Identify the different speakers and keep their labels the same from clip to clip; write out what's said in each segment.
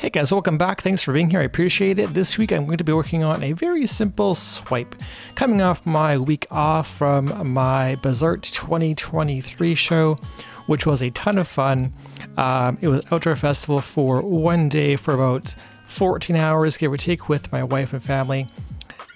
Speaker 1: Hey guys, welcome back. Thanks for being here. I appreciate it. This week I'm going to be working on a very simple swipe. Coming off my week off from my Bazaart 2023 show, which was a ton of fun. It was outdoor festival for one day for about 14 hours, give or take, with my wife and family,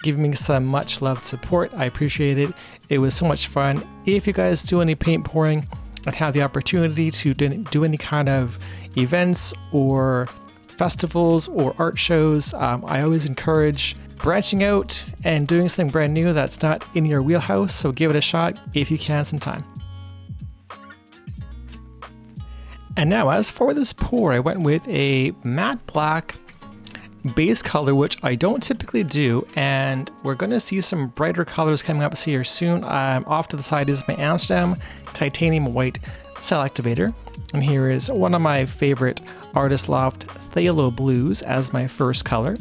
Speaker 1: giving me some much loved support. I appreciate it. It was so much fun. If you guys do any paint pouring and have the opportunity to do any kind of events or festivals or art shows, I always encourage branching out and doing something brand new that's not in your wheelhouse, so give it a shot if you can sometime. And now, as for this pour, I went with a matte black base color, which I don't typically do, and we're going to see some brighter colors coming up here soon. Off to the side is my Amsterdam Titanium White Cell Activator, and here is one of my favorite Artist Loft Phthalo Blues as my first color.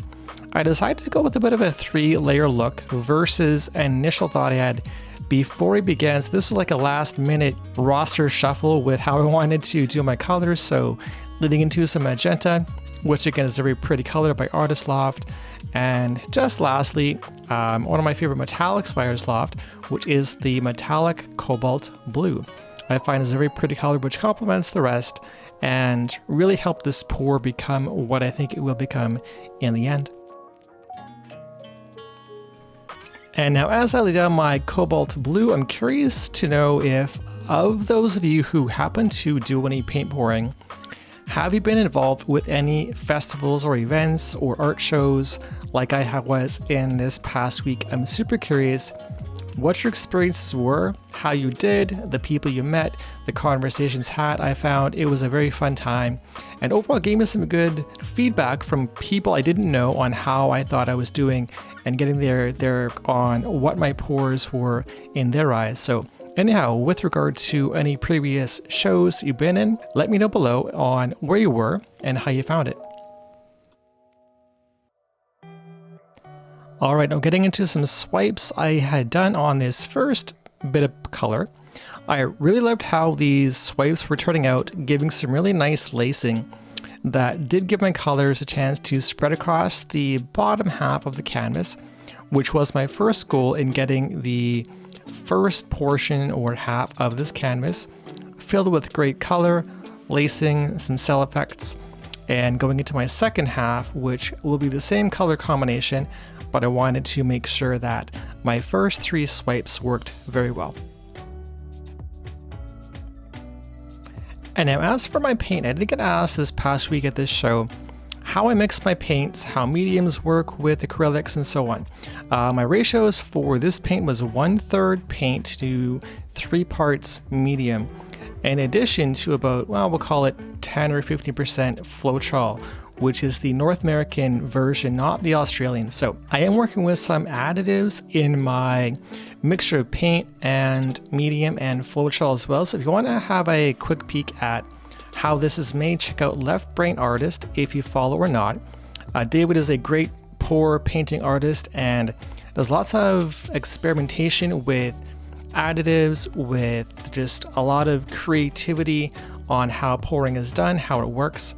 Speaker 1: I decided to go with a bit of a 3-layer look versus an initial thought I had before we began. So this was like a last minute roster shuffle with how I wanted to do my colors. So leading into some Magenta, which again is a very pretty color by Artist Loft. And just lastly, one of my favorite metallics by Artist Loft, which is the Metallic Cobalt Blue. I find is a very pretty color which complements the rest and really helped this pour become what I think it will become in the end. And now as I lay down my Cobalt Blue, I'm curious to know if, of those of you who happen to do any paint pouring, have you been involved with any festivals or events or art shows like I was in this past week? I'm super curious what your experiences were, how you did, the people you met, the conversations had. I found it was a very fun time, and overall gave me some good feedback from people I didn't know on how I thought I was doing and getting there on what my pours were in their eyes. So anyhow, with regard to any previous shows you've been in, let me know below on where you were and how you found it. Alright, now getting into some swipes I had done on this first bit of color. I really loved how these swipes were turning out, giving some really nice lacing that did give my colors a chance to spread across the bottom half of the canvas, which was my first goal in getting the first portion or half of this canvas filled with great color, lacing, some cell effects, and going into my second half, which will be the same color combination, but I wanted to make sure that my first 3 swipes worked very well. And now as for my paint, I did get asked this past week at this show how I mix my paints, how mediums work with acrylics, and so on. My ratios for this paint was 1/3 paint to 3 parts medium, in addition to about, well, we'll call it 10 or 15% Floetrol, which is the North American version, not the Australian. So I am working with some additives in my mixture of paint and medium and Floetrol as well. So if you want to have a quick peek at how this is made, check out Left Brain Artist if you follow or not. David is a great pour painting artist and does lots of experimentation with additives, with just a lot of creativity on how pouring is done, how it works.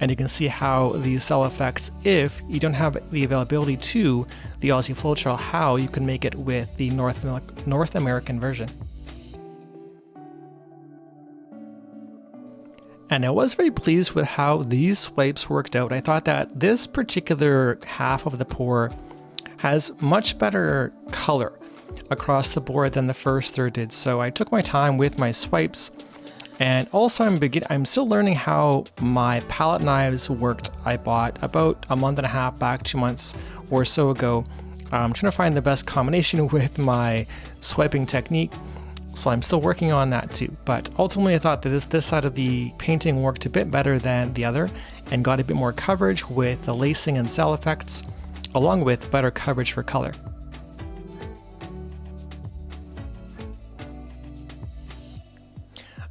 Speaker 1: And you can see how these cell effects, if you don't have the availability to the Aussie Floetrol, how you can make it with the North American version. And I was very pleased with how these swipes worked out. I thought that this particular half of the pour has much better color across the board than the first third did. So I took my time with my swipes. And also I'm still learning how my palette knives worked. I bought about a month and a half back, 2 months or so ago. I'm trying to find the best combination with my swiping technique. So I'm still working on that too. But ultimately I thought that this side of the painting worked a bit better than the other and got a bit more coverage with the lacing and cell effects, along with better coverage for color.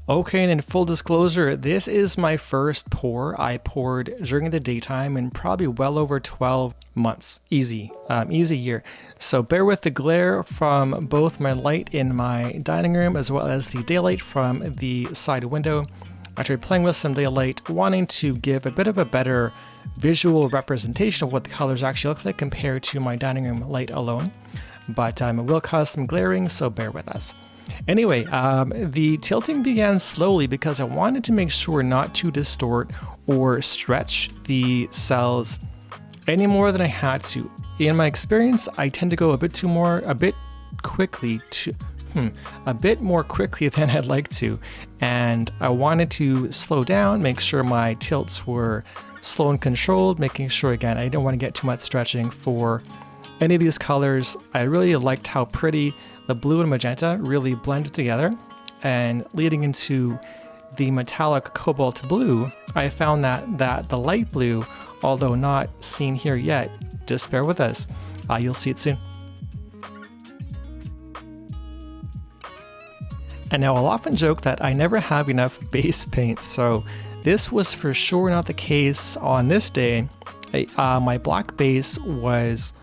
Speaker 1: Okay, and in full disclosure, this is my first pour I poured during the daytime in probably well over 12 months. Easy year. So bear with the glare from both my light in my dining room as well as the daylight from the side window. I tried playing with some daylight, wanting to give a bit of a better visual representation of what the colors actually look like compared to my dining room light alone. But it will cause some glaring, so bear with us. Anyway, the tilting began slowly because I wanted to make sure not to distort or stretch the cells any more than I had to. In my experience, I tend to go a bit more quickly than I'd like to, and I wanted to slow down, make sure my tilts were slow and controlled, making sure, again, I didn't want to get too much stretching for any of these colors. I really liked how pretty the blue and magenta really blended together, and leading into the metallic cobalt blue, I found that the light blue, although not seen here yet, just bear with us, you'll see it soon. And now I'll often joke that I never have enough base paint, so this was for sure not the case on this day. My black base was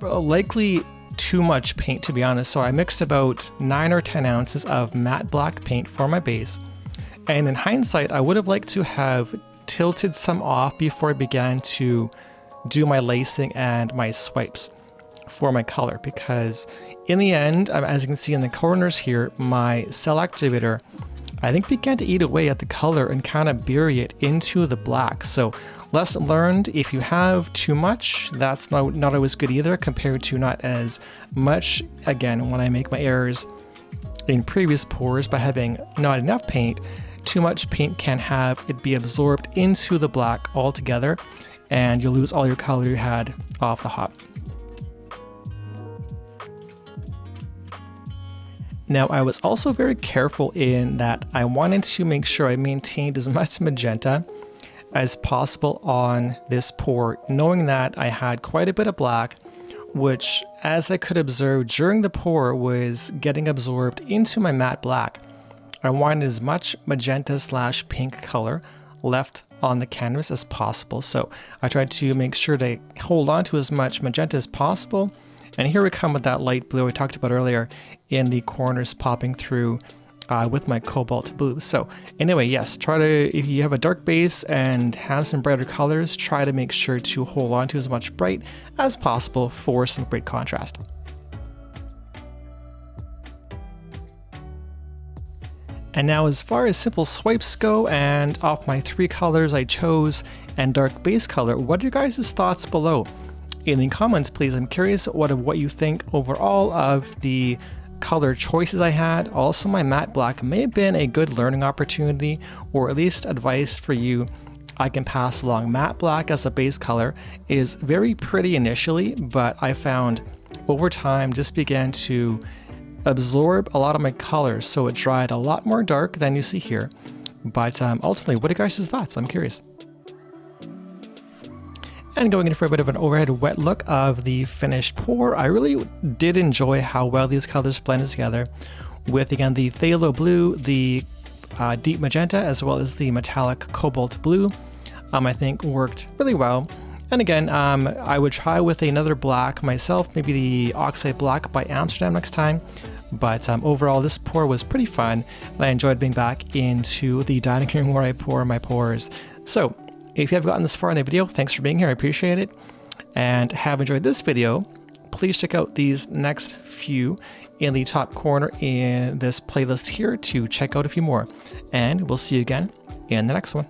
Speaker 1: likely too much paint, to be honest, so I mixed about 9 or 10 ounces of matte black paint for my base. And in hindsight, I would have liked to have tilted some off before I began to do my lacing and my swipes for my color, because in the end, as you can see in the corners here, my cell activator, I think, began to eat away at the color and kind of bury it into the black. So lesson learned, if you have too much, that's not always good either, compared to not as much. Again, when I make my errors in previous pours by having not enough paint, too much paint can have it be absorbed into the black altogether, and you'll lose all your color you had off the hop. Now, I was also very careful in that I wanted to make sure I maintained as much magenta as possible on this pour, knowing that I had quite a bit of black, which, as I could observe during the pour, was getting absorbed into my matte black. I wanted as much magenta/pink color left on the canvas as possible, so I tried to make sure to hold on to as much magenta as possible. And here we come with that light blue I talked about earlier in the corners popping through with my cobalt blue. So anyway, yes, if you have a dark base and have some brighter colors, try to make sure to hold on to as much bright as possible for some great contrast. And now, as far as simple swipes go, and off my 3 colors I chose and dark base color, what are your guys' thoughts below? In the comments, please. I'm curious what you think overall of the color choices I had. Also, my matte black may have been a good learning opportunity, or at least advice for you I can pass along. Matte black as a base color is very pretty initially, but I found over time just began to absorb a lot of my colors, so it dried a lot more dark than you see here. But ultimately, what are your guys' thoughts? I'm curious. And going in for a bit of an overhead wet look of the finished pour, I really did enjoy how well these colors blended together with, again, the Phthalo Blue, the deep magenta, as well as the metallic cobalt blue. I think worked really well. And again, I would try with another black myself, maybe the Oxide Black by Amsterdam next time. But overall, this pour was pretty fun, and I enjoyed being back into the dining room where I pour my pours. So, if you have gotten this far in the video, thanks for being here, I appreciate it. And have enjoyed this video, please check out these next few in the top corner in this playlist here to check out a few more. And we'll see you again in the next one.